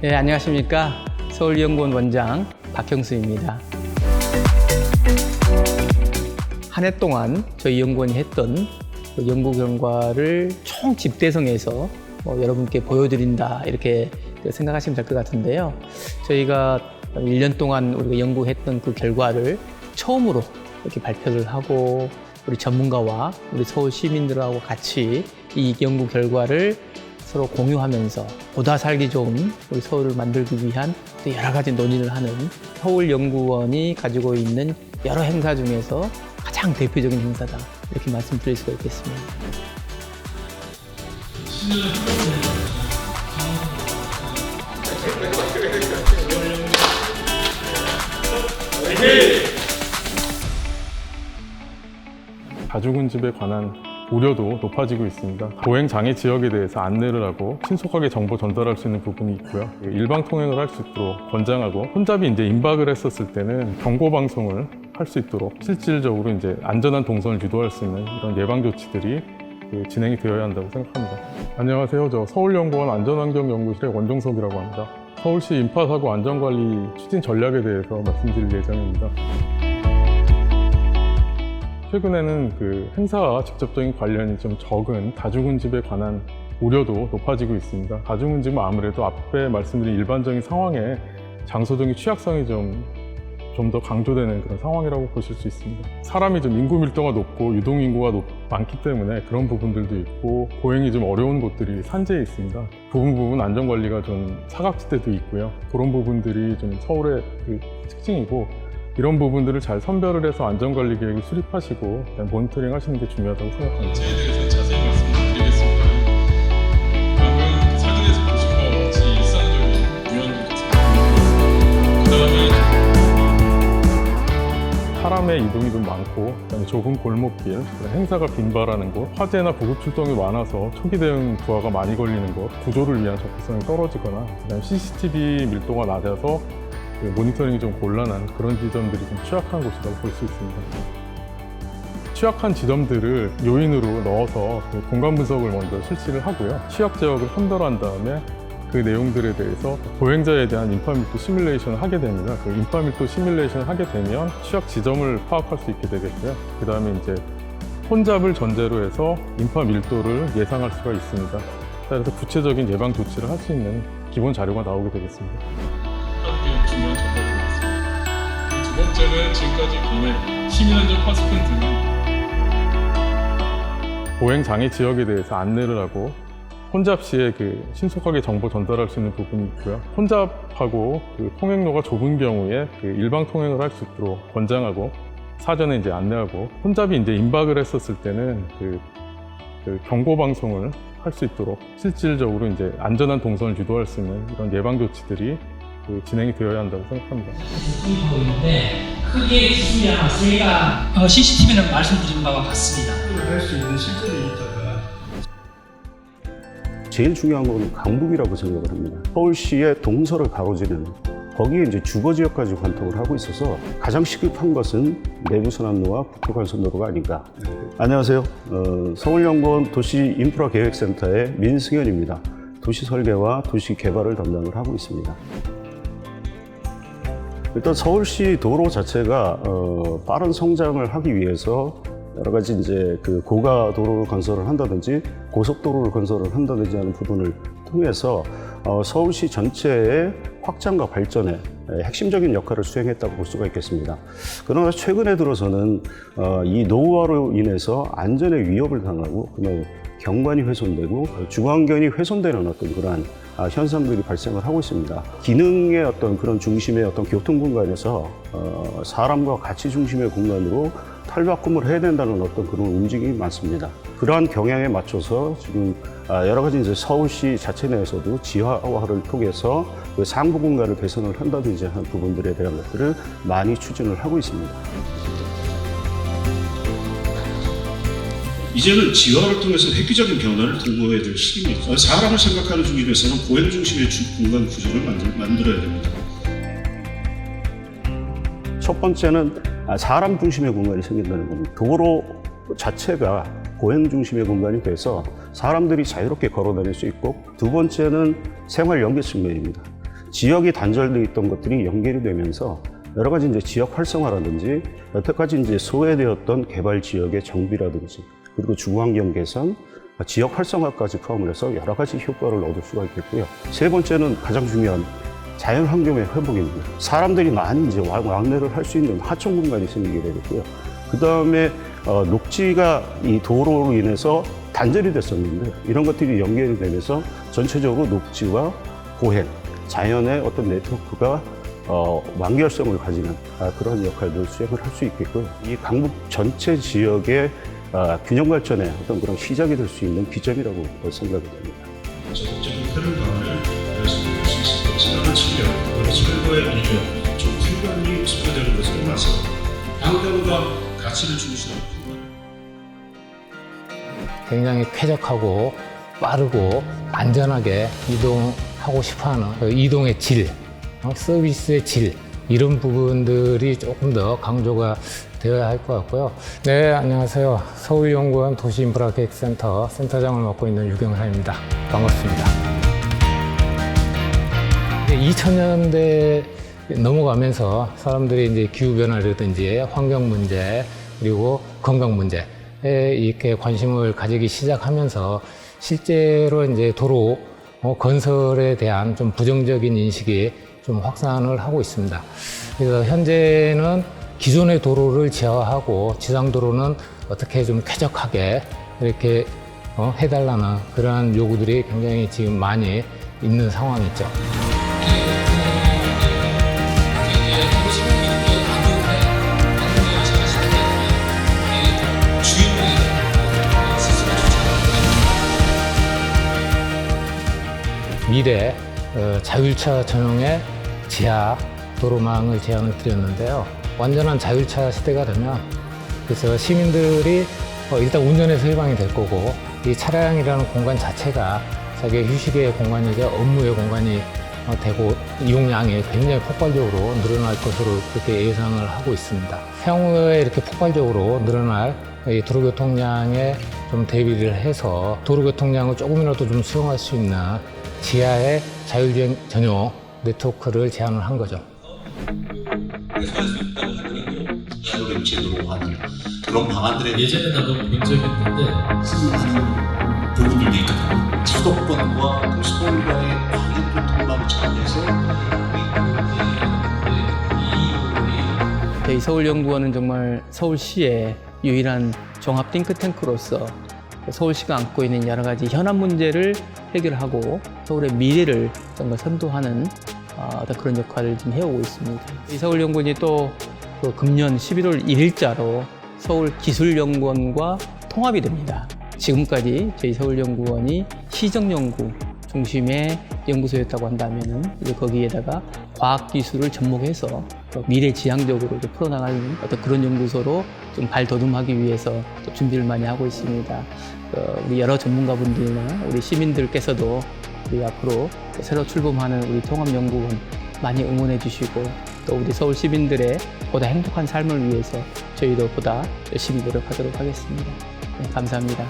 네, 안녕하십니까. 서울연구원 원장 박형수입니다. 한 해 동안 저희 연구원이 했던 그 연구 결과를 총 집대성해서 여러분께 보여드린다 이렇게 생각하시면 될 것 같은데요. 저희가 1년 동안 우리가 연구했던 그 결과를 처음으로 이렇게 발표를 하고 우리 전문가와 우리 서울 시민들하고 같이 이 연구 결과를 서로 공유하면서 보다 살기 좋은 우리 서울을 만들기 위한 또 여러 가지 논의를 하는 서울연구원이 가지고 있는 여러 행사 중에서 가장 대표적인 행사다 이렇게 말씀드릴 수가 있겠습니다. 가주군집에 관한 우려도 높아지고 있습니다. 보행장애 지역에 대해서 안내를 하고 신속하게 정보 전달할 수 있는 부분이 있고요. 일방 통행을 할 수 있도록 권장하고 혼잡이 이제 임박을 했었을 때는 경고 방송을 할 수 있도록 실질적으로 이제 안전한 동선을 유도할 수 있는 이런 예방 조치들이 진행이 되어야 한다고 생각합니다. 안녕하세요. 저 서울연구원 안전환경연구실의 원종석이라고 합니다. 서울시 인파사고 안전관리 추진 전략에 대해서 말씀드릴 예정입니다. 최근에는 그 행사와 직접적인 관련이 좀 적은 다중운집에 관한 우려도 높아지고 있습니다. 다중운집은 아무래도 앞에 말씀드린 일반적인 상황에 장소적인 취약성이 좀 더 강조되는 그런 상황이라고 보실 수 있습니다. 사람이 좀 인구 밀도가 높고 유동인구가 많기 때문에 그런 부분들도 있고 보행이 좀 어려운 곳들이 산재에 있습니다. 부분 안전관리가 좀 사각지대도 있고요. 그런 부분들이 좀 서울의 그 특징이고 이런 부분들을 잘 선별을 해서 안전관리 계획을 수립하시고 모니터링 하시는 게 중요하다고 생각합니다. 문제에 대해서 자세히 말씀드리겠습니다. 방금 사진에서 보신 것 같이 일상적인 유형들 같습니다. 그 다음에 사람의 이동이 좀 많고 좁은 골목길, 행사가 빈발하는 곳, 화재나 구급 출동이 많아서 초기 대응 부하가 많이 걸리는 곳, 구조를 위한 접근성이 떨어지거나 그다음에 CCTV 밀도가 낮아서 모니터링이 좀 곤란한 그런 지점들이 좀 취약한 곳이라고 볼 수 있습니다. 취약한 지점들을 요인으로 넣어서 공간 분석을 먼저 실시를 하고요. 취약 지역을 선별한 다음에 그 내용들에 대해서 보행자에 대한 인파밀도 시뮬레이션을 하게 됩니다. 그 인파밀도 시뮬레이션을 하게 되면 취약 지점을 파악할 수 있게 되겠고요. 그 다음에 이제 혼잡을 전제로 해서 인파밀도를 예상할 수가 있습니다. 그래서 구체적인 예방 조치를 할 수 있는 기본 자료가 나오게 되겠습니다. 중요한 정보였습니다. 두 번째는 지금까지 보면 시민안전 파스권 등은 보행장애 지역에 대해서 안내를 하고 혼잡 시에 신속하게 정보 전달할 수 있는 부분이 있고요. 혼잡하고 통행로가 좁은 경우에 일방 통행을 할 수 있도록 권장하고 사전에 이제 안내하고 혼잡이 이제 임박을 했었을 때는 경고 방송을 할 수 있도록 실질적으로 이제 안전한 동선을 유도할 수 있는 이런 예방 조치들이 진행이 되어야 한다고 생각합니다. 보이는데 크게 기술이 아마 저희가 CCTV는 말씀드린 바와 같습니다. 할 수 있는 실제 데이터가 제일 중요한 건 강북이라고 생각을 합니다. 서울시의 동서를 가로지르는 거기에 이제 주거 지역까지 관통을 하고 있어서 가장 시급한 것은 내부순환로와 북부간선도로가 아닌가. 안녕하세요. 서울연구원 도시인프라계획센터의 민승현입니다. 도시 설계와 도시 개발을 담당을 하고 있습니다. 일단 서울시 도로 자체가 빠른 성장을 하기 위해서 여러 가지 이제 고가 도로를 건설을 한다든지 고속도로를 건설을 한다든지 하는 부분을 통해서 서울시 전체의 확장과 발전에 핵심적인 역할을 수행했다고 볼 수가 있겠습니다. 그러나 최근에 들어서는 이 노후화로 인해서 안전에 위협을 당하고 그다음에 경관이 훼손되고 주거환경이 훼손되는 어떤 그러한 현상들이 발생을 하고 있습니다. 기능의 어떤 그런 중심의 어떤 교통 공간에서 사람과 가치 중심의 공간으로 탈바꿈을 해야 된다는 어떤 그런 움직임이 많습니다. 그러한 경향에 맞춰서 지금 여러 가지 이제 서울시 자체 내에서도 지하화를 통해서 그 상부 공간을 개선을 한다든지 하는 부분들에 대한 것들을 많이 추진을 하고 있습니다. 이제는 지하를 통해서 획기적인 변화를 도모해야 될 시기입니다. 사람을 생각하는 중심에서는 보행 중심의 공간 구조를 만들어야 됩니다. 첫 번째는 사람 중심의 공간이 생긴다는 겁니다. 도로 자체가 보행 중심의 공간이 돼서 사람들이 자유롭게 걸어 다닐 수 있고, 두 번째는 생활 연계 측면입니다. 지역이 단절되어 있던 것들이 연결이 되면서 여러 가지 이제 지역 활성화라든지 여태까지 이제 소외되었던 개발 지역의 정비라든지 그리고 주거환경 개선, 지역 활성화까지 포함을 해서 여러 가지 효과를 얻을 수가 있겠고요. 세 번째는 가장 중요한 자연 환경의 회복입니다. 사람들이 많이 이제 왕래를 할 수 있는 하천 공간이 생기게 되겠고요. 그 다음에 녹지가 이 도로로 인해서 단절이 됐었는데 이런 것들이 연결이 되면서 전체적으로 녹지와 보행, 자연의 어떤 네트워크가 완결성을 가지는 그런 역할들을 수행을 할 수 있겠고요. 이 강북 전체 지역의 균형 발전의 어떤 그런 시작이 될 수 있는 기점이라고 생각이 됩니다. 적극적인 흐름 변화를 말씀드릴 수 있을 것 지나간 7년, 우리 철거의 이전, 좀 필관이 소요되는 것을 봐서 환경과 가치를 중시하는 굉장히 쾌적하고 빠르고 안전하게 이동하고 싶어하는 이동의 질, 서비스의 질, 이런 부분들이 조금 더 강조가 되어야 할 것 같고요. 네, 안녕하세요. 서울연구원 도시인프라계획센터 센터장을 맡고 있는 유경사입니다. 반갑습니다. 2000년대 넘어가면서 사람들이 이제 기후변화라든지 환경 문제, 그리고 건강 문제에 이렇게 관심을 가지기 시작하면서 실제로 이제 도로 건설에 대한 좀 부정적인 인식이 좀 확산을 하고 있습니다. 그래서 현재는 기존의 도로를 지하화하고 지상도로는 어떻게 좀 쾌적하게 이렇게 해달라는 그러한 요구들이 굉장히 지금 많이 있는 상황이죠. 미래 자율차 전용의 지하 도로망을 제안을 드렸는데요. 완전한 자율차 시대가 되면 그래서 시민들이 일단 운전에서 해방이 될 거고, 이 차량이라는 공간 자체가 자기의 휴식의 공간이자 업무의 공간이 되고 이용량이 굉장히 폭발적으로 늘어날 것으로 그렇게 예상을 하고 있습니다. 향후에 이렇게 폭발적으로 늘어날 이 도로교통량에 좀 대비를 해서 도로교통량을 조금이라도 좀 수용할 수 있는 지하의 자율주행 전용 네트워크를 제안을 한 거죠. 시도를 제대로 하는 그런 방안들에 예전에 나도 본 적이 있는데 하는 부분들도 있거든요. 수도권과 그 서울과의 광역교통망 차원에서 저희 서울연구원은 정말 서울시의 유일한 종합 띵크탱크로서 서울시가 안고 있는 여러 가지 현안 문제를 해결하고 서울의 미래를 정말 선도하는 어떤 그런 역할을 좀 해오고 있습니다. 이 서울연구원이 또 금년 11월 1일자로 서울기술연구원과 통합이 됩니다. 지금까지 저희 서울연구원이 시정연구 중심의 연구소였다고 한다면은 이제 거기에다가 과학기술을 접목해서 미래지향적으로 풀어나가는 어떤 그런 연구소로 좀 발돋움하기 위해서 또 준비를 많이 하고 있습니다. 우리 여러 전문가분들이나 우리 시민들께서도 우리 앞으로 새로 출범하는 우리 통합연구원 많이 응원해 주시고, 또 우리 서울 시민들의 보다 행복한 삶을 위해서 저희도 보다 열심히 노력하도록 하겠습니다. 네, 감사합니다.